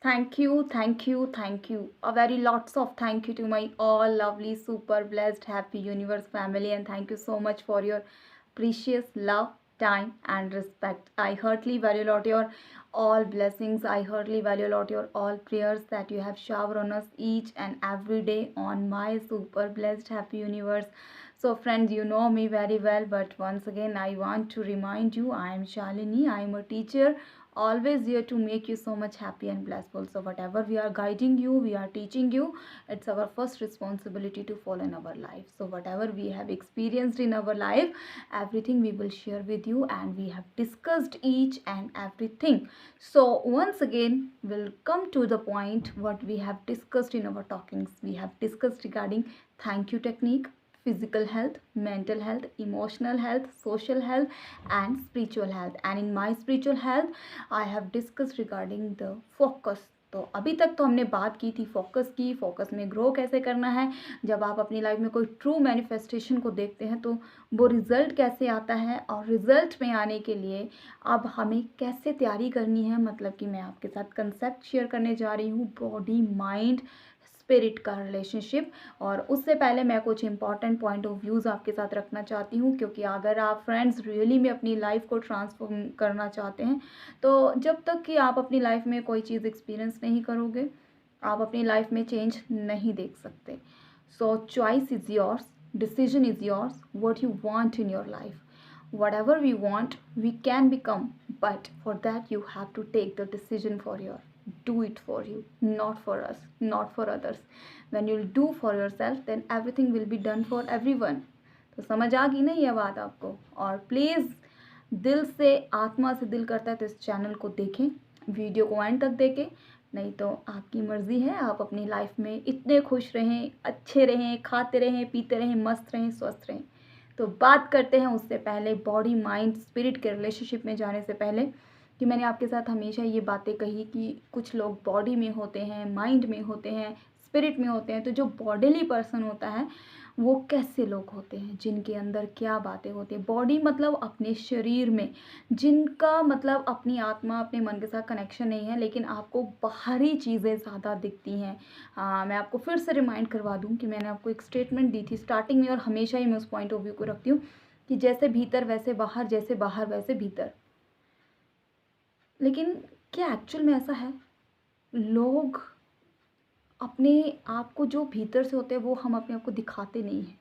Thank you, thank you, thank you. A very lots of thank you to my all lovely, super blessed, happy universe family, and thank you so much for your precious love, time, and respect. I heartily value a lot your all blessings. I heartily value a lot your all prayers that you have showered on us each and every day on my super blessed, happy universe. So, friends, you know me very well, but once again, I want to remind you I am Shalini. I am a teacher always here to make you so much happy and blissful. So whatever we are guiding you, we are teaching you, it's our first responsibility to follow in our life. So whatever we have experienced in our life, everything we will share with you, and we have discussed each and everything. So once again, we'll come to the point what we have discussed in our talkings. We have discussed regarding thank you technique, physical health, mental health, emotional health, social health, and spiritual health. And in my spiritual health, I have discussed regarding the focus. तो अभी तक तो हमने बात की थी focus की, focus में ग्रो कैसे करना है, जब आप अपनी लाइफ में कोई ट्रू मैनिफेस्टेशन को देखते हैं तो वो रिज़ल्ट कैसे आता है, और रिज़ल्ट में आने के लिए अब हमें कैसे तैयारी करनी है। मतलब कि मैं आपके साथ कंसेप्ट शेयर करने जा रही हूँ, बॉडी माइंड स्पिरिट का रिलेशनशिप। और उससे पहले मैं कुछ इंपॉर्टेंट पॉइंट ऑफ व्यूज़ आपके साथ रखना चाहती हूँ, क्योंकि अगर आप फ्रेंड्स रियली में अपनी लाइफ को ट्रांसफॉर्म करना चाहते हैं, तो जब तक कि आप अपनी लाइफ में कोई चीज़ एक्सपीरियंस नहीं करोगे, आप अपनी लाइफ में चेंज नहीं देख सकते। सो choice is yours, decision is yours, what you want in your life. Whatever we want, we can become, but for that you have to take the decision for your, do it for you, not for us, not for others. When you'll do for yourself, then everything will be done for everyone. तो समझ आ गई ना ये बात आपको? और please दिल से, आत्मा से दिल करता है तो इस चैनल को देखें, वीडियो को एंड तक देखें। नहीं तो आपकी मर्ज़ी है, आप अपनी लाइफ में इतने खुश रहें, अच्छे रहें, खाते रहें, पीते रहें, मस्त रहें, स्वस्थ रहें। तो बात करते हैं उससे पहले बॉडी माइंड स्पिरिट के रिलेशनशिप में जाने से पहले, कि मैंने आपके साथ हमेशा ये बातें कही कि कुछ लोग बॉडी में होते हैं, माइंड में होते हैं, स्पिरिट में होते हैं। तो जो बॉडीली पर्सन होता है वो कैसे लोग होते हैं, जिनके अंदर क्या बातें होती हैं। बॉडी मतलब अपने शरीर में, जिनका मतलब अपनी आत्मा, अपने मन के साथ कनेक्शन नहीं है, लेकिन आपको बाहरी चीज़ें ज़्यादा दिखती हैं। मैं आपको फिर से रिमाइंड करवा दूं कि मैंने आपको एक स्टेटमेंट दी थी स्टार्टिंग में, और हमेशा ही मैं उस पॉइंट ऑफ व्यू को रखती हूँ कि जैसे भीतर वैसे बाहर, जैसे बाहर वैसे भीतर। लेकिन क्या एक्चुअल में ऐसा है? लोग अपने आप को जो भीतर से होते हैं वो हम अपने आप को दिखाते नहीं हैं।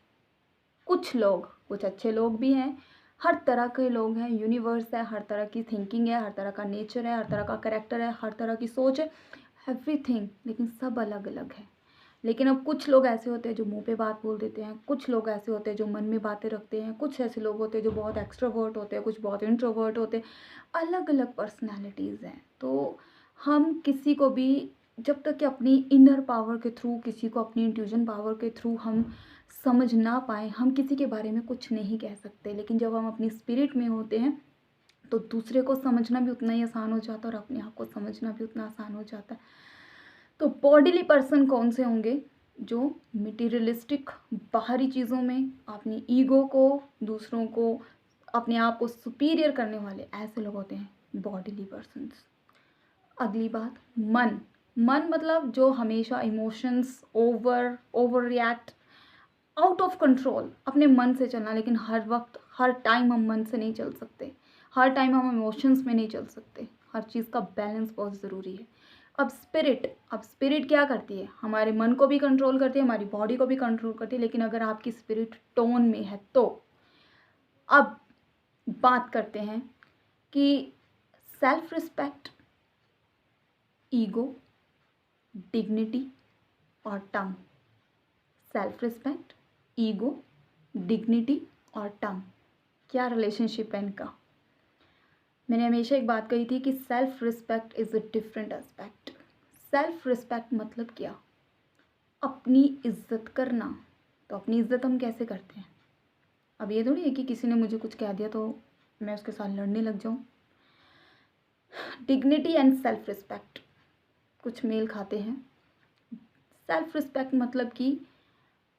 कुछ लोग, कुछ अच्छे लोग भी हैं, हर तरह के लोग हैं, यूनिवर्स है, हर तरह की थिंकिंग है, हर तरह का नेचर है, हर तरह का कैरेक्टर है, हर तरह की सोच है, एवरीथिंग, लेकिन सब अलग अलग है। लेकिन अब कुछ लोग ऐसे होते हैं जो मुंह पे बात बोल देते हैं, कुछ लोग ऐसे होते हैं जो मन में बातें रखते हैं, कुछ ऐसे लोग होते हैं जो बहुत एक्सट्रोवर्ट होते हैं, कुछ बहुत इंट्रोवर्ट होते हैं, अलग अलग पर्सनैलिटीज़ हैं। तो हम किसी को भी, जब तक कि अपनी इनर पावर के थ्रू, किसी को अपनी इंट्यूजन पावर के थ्रू हम समझ ना पाए, हम किसी के बारे में कुछ नहीं कह सकते। लेकिन जब हम अपनी स्पिरिट में होते हैं तो दूसरे को समझना भी उतना ही आसान हो जाता है, और अपने आप को समझना भी उतना आसान हो जाता है। तो बॉडीली पर्सन कौन से होंगे? जो मटीरियलिस्टिक बाहरी चीज़ों में अपनी ईगो को, दूसरों को, अपने आप को सुपीरियर करने वाले, ऐसे लोग होते हैं बॉडीली पर्सन्स। अगली बात, मन। मन मतलब जो हमेशा emotions over react, out of control, अपने मन से चलना। लेकिन हर वक्त, हर टाइम हम मन से नहीं चल सकते, हर टाइम हम इमोशंस में नहीं चल सकते। हर चीज़ का बैलेंस बहुत ज़रूरी है। अब स्पिरिट क्या करती है? हमारे मन को भी कंट्रोल करती है, हमारी बॉडी को भी कंट्रोल करती है। लेकिन अगर आपकी स्पिरिट टोन में है तो अब बात करते हैं कि सेल्फ रिस्पेक्ट, ईगो, डिग्निटी और टंग। सेल्फ रिस्पेक्ट, ईगो, डिग्निटी और टंग, क्या रिलेशनशिप है इनका? मैंने हमेशा एक बात कही थी कि self respect is a different aspect. Self respect मतलब क्या? अपनी इज्जत करना। तो अपनी इज्जत हम कैसे करते हैं? अब ये थोड़ी है कि किसी ने मुझे कुछ कह दिया तो मैं उसके साथ लड़ने लग जाऊं। डिग्निटी एंड सेल्फ रिस्पेक्ट कुछ मेल खाते हैं। सेल्फ रिस्पेक्ट मतलब कि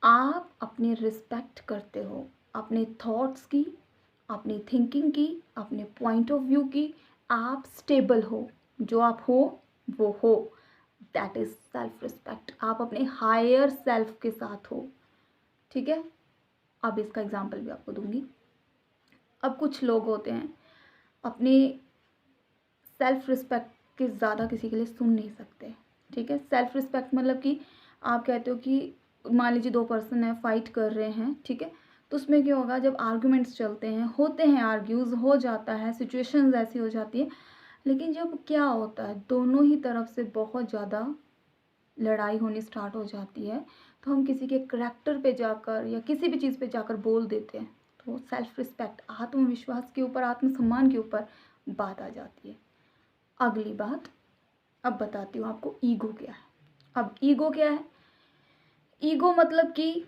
आप अपनी रिस्पेक्ट करते हो, अपने थॉट्स की, अपनी थिंकिंग की, अपने पॉइंट ऑफ व्यू की। आप स्टेबल हो, जो आप हो वो हो। That is self respect. आप अपने हायर सेल्फ के साथ हो, ठीक है। अब इसका एग्जांपल भी आपको दूंगी। अब कुछ लोग होते हैं अपनी सेल्फ रिस्पेक्ट के ज़्यादा किसी के लिए सुन नहीं सकते, ठीक है। सेल्फ रिस्पेक्ट मतलब कि आप कहते हो कि मान लीजिए दो पर्सन है, फाइट कर रहे हैं, ठीक है। तो उसमें क्या होगा, जब आर्ग्यूमेंट्स चलते हैं, होते हैं, आर्ग्यूज़ हो जाता है, सिचुएशंस ऐसी हो जाती है, लेकिन जब क्या होता है दोनों ही तरफ से बहुत ज़्यादा लड़ाई होनी स्टार्ट हो जाती है, तो हम किसी के करैक्टर पे जाकर या किसी भी चीज़ पे जाकर बोल देते हैं। तो सेल्फ रिस्पेक्ट, आत्मविश्वास के ऊपर, आत्मसम्मान के ऊपर बात आ जाती है। अगली बात अब बताती हूँ आपको, ईगो क्या है। अब ईगो क्या है? ईगो मतलब कि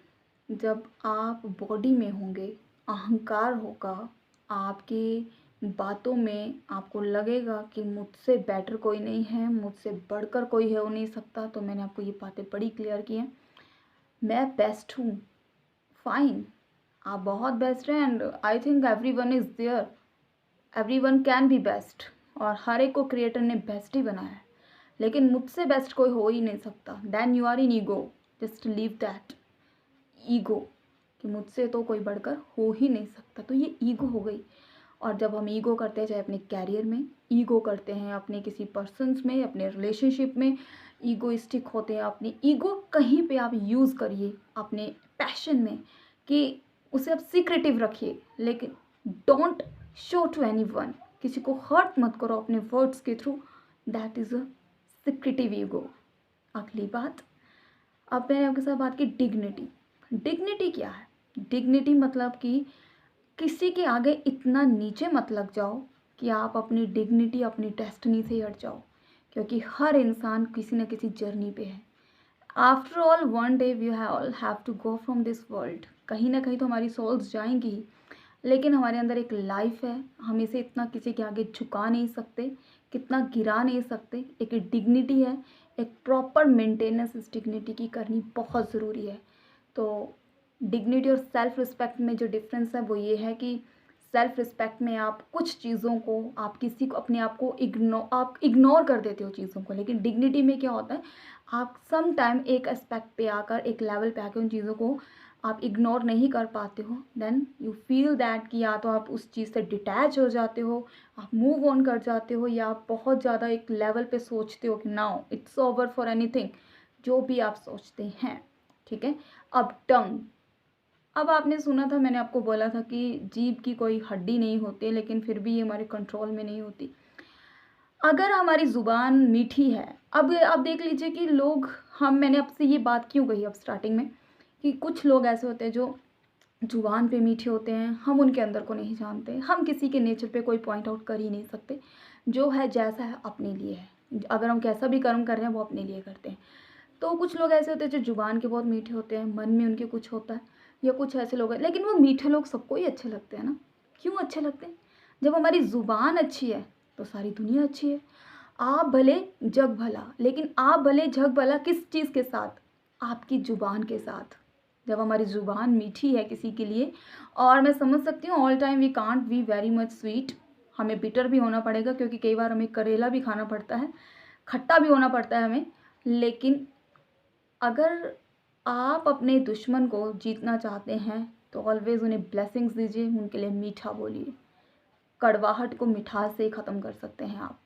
जब आप बॉडी में होंगे, अहंकार होगा, आपकी बातों में आपको लगेगा कि मुझसे बेटर कोई नहीं है, मुझसे बढ़कर कोई हो नहीं सकता। तो मैंने आपको ये बातें बड़ी क्लियर की हैं, मैं बेस्ट हूँ, फाइन, आप बहुत बेस्ट हैं, and I think everyone is there, everyone can be best, और हर एक को क्रिएटर ने बेस्ट ही बनाया है, लेकिन मुझसे बेस्ट कोई हो ही नहीं सकता। Then you are in ego, just leave that ego, कि मुझसे तो कोई बढ़कर हो ही नहीं सकता। तो ये ईगो हो गई। और जब हम ईगो करते हैं, चाहे अपने कैरियर में ईगो करते हैं, अपने किसी पर्सन्स में, अपने रिलेशनशिप में ईगोइस्टिक होते हैं, अपनी ईगो कहीं पे आप यूज़ करिए अपने पैशन में, कि उसे आप सीक्रेटिव रखिए, लेकिन डोंट शो टू एनीवन, किसी को हर्ट मत करो अपने वर्ड्स के through, that is a secretive ego. अगली बात, अब मैंने आपके साथ बात की डिग्निटी। डिग्निटी क्या है? डिग्निटी मतलब कि किसी के आगे इतना नीचे मत लग जाओ कि आप अपनी डिग्निटी, अपनी डेस्टिनी से हट जाओ, क्योंकि हर इंसान किसी न किसी जर्नी पे है। After all one day we all have to go from this world, कहीं ना कहीं तो हमारी सोल्स जाएंगी ही, लेकिन हमारे अंदर एक लाइफ है, हम इसे इतना किसी के आगे झुका नहीं सकते, कितना गिरा नहीं सकते। एक डिग्निटी है, एक प्रॉपर मेंटेनेंस इस डिग्निटी की करनी बहुत ज़रूरी है। तो डिग्निटी और सेल्फ रिस्पेक्ट में जो डिफरेंस है वो ये है कि सेल्फ रिस्पेक्ट में आप कुछ चीज़ों को, आप किसी को, अपने आप को आप इग्नोर कर देते हो चीज़ों को, लेकिन डिग्निटी में क्या होता है, आप सम टाइम एक एस्पेक्ट पे आकर, एक लेवल पे आकर उन चीज़ों को आप इग्नोर नहीं कर पाते हो। देन यू फील दैट कि या तो आप उस चीज़ से डिटैच हो जाते हो, आप मूव ऑन कर जाते हो, या आप बहुत ज़्यादा एक लेवल पे सोचते हो कि now it's over for anything, जो भी आप सोचते हैं, ठीक है। अब टंग, अब आपने सुना था, मैंने आपको बोला था कि जीभ की कोई हड्डी नहीं होती, लेकिन फिर भी ये हमारे कंट्रोल में नहीं होती। अगर हमारी ज़ुबान मीठी है, अब आप देख लीजिए कि लोग, हम, मैंने आपसे ये बात क्यों कही अब स्टार्टिंग में, कि कुछ लोग ऐसे होते हैं जो जुबान पे मीठे होते हैं, हम उनके अंदर को नहीं जानते, हम किसी के नेचर पे कोई पॉइंट आउट कर ही नहीं सकते। जो है जैसा है अपने लिए है, अगर हम कैसा भी कर्म कर रहे हैं वो अपने लिए करते हैं। तो कुछ लोग ऐसे होते हैं जो जुबान के बहुत मीठे होते हैं, मन में उनके कुछ होता है, या कुछ ऐसे लोग हैं, लेकिन वो मीठे लोग सबको ही अच्छे लगते हैं ना। क्यों अच्छे लगते हैं? जब हमारी ज़ुबान अच्छी है तो सारी दुनिया अच्छी है। आप भले जग भला, लेकिन आप भले जग भला किस चीज़ के साथ? आपकी ज़ुबान के साथ। जब हमारी ज़ुबान मीठी है किसी के लिए, और मैं समझ सकती हूँ all time we can't be very much sweet, हमें बिटर भी होना पड़ेगा, क्योंकि कई बार हमें करेला भी खाना पड़ता है, खट्टा भी होना पड़ता है हमें। लेकिन अगर आप अपने दुश्मन को जीतना चाहते हैं तो ऑलवेज़ उन्हें ब्लेसिंग्स दीजिए, उनके लिए मीठा बोलिए, कड़वाहट को मिठास से ही ख़त्म कर सकते हैं आप।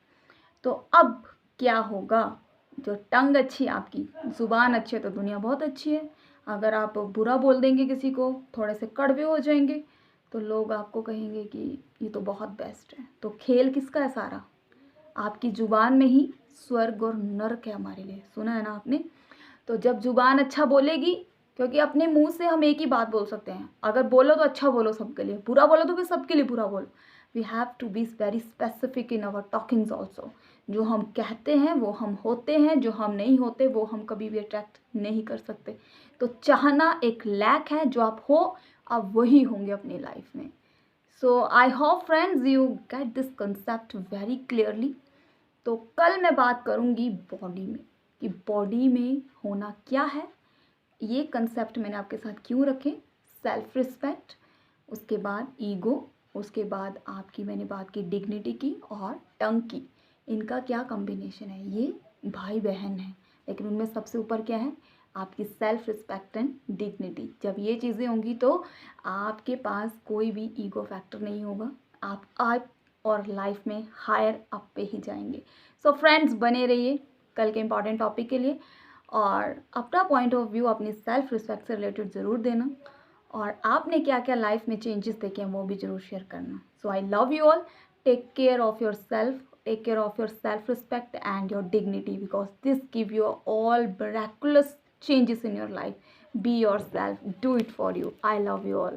तो अब क्या होगा, जो टंग अच्छी है आपकी, ज़ुबान अच्छी है तो दुनिया बहुत अच्छी है। अगर आप बुरा बोल देंगे किसी को, थोड़े से कड़वे हो जाएंगे, तो लोग आपको कहेंगे कि ये तो बहुत बेस्ट है। तो खेल किसका है सारा? आपकी ज़ुबान में ही स्वर्ग और नर्क है हमारे लिए, सुना है ना आपने। तो जब ज़ुबान अच्छा बोलेगी, क्योंकि अपने मुंह से हम एक ही बात बोल सकते हैं, अगर बोलो तो अच्छा बोलो सबके लिए, बुरा बोलो तो फिर सबके लिए बुरा बोलो। We have to be very specific in our talkings also. जो हम कहते हैं वो हम होते हैं, जो हम नहीं होते वो हम कभी भी अट्रैक्ट नहीं कर सकते। तो चाहना एक लैक है, जो आप हो आप वही होंगे अपनी लाइफ में। So I hope friends you get this concept very clearly. तो कल मैं बात करूँगी बॉडी में, कि बॉडी में होना क्या है, ये कंसेप्ट मैंने आपके साथ क्यों रखे। सेल्फ रिस्पेक्ट, उसके बाद ईगो, उसके बाद आपकी मैंने बात की डिग्निटी की और टंग की, इनका क्या कॉम्बिनेशन है, ये भाई बहन है। लेकिन उनमें सबसे ऊपर क्या है, आपकी सेल्फ रिस्पेक्ट एंड डिग्निटी। जब ये चीज़ें होंगी तो आपके पास कोई भी ईगो फैक्टर नहीं होगा, आप और लाइफ में हायर अप पे ही जाएंगे। सो फ्रेंड्स, बने रहिए कल के इंपॉर्टेंट टॉपिक के लिए, और अपना पॉइंट ऑफ व्यू अपनी सेल्फ रिस्पेक्ट से रिलेटेड ज़रूर देना, और आपने क्या क्या लाइफ में चेंजेस देखे हैं वो भी ज़रूर शेयर करना। So I love you all, take care of your self, take care of your self respect and your dignity, because this give you all miraculous changes in your life. Be yourself, do it for you. I love you all.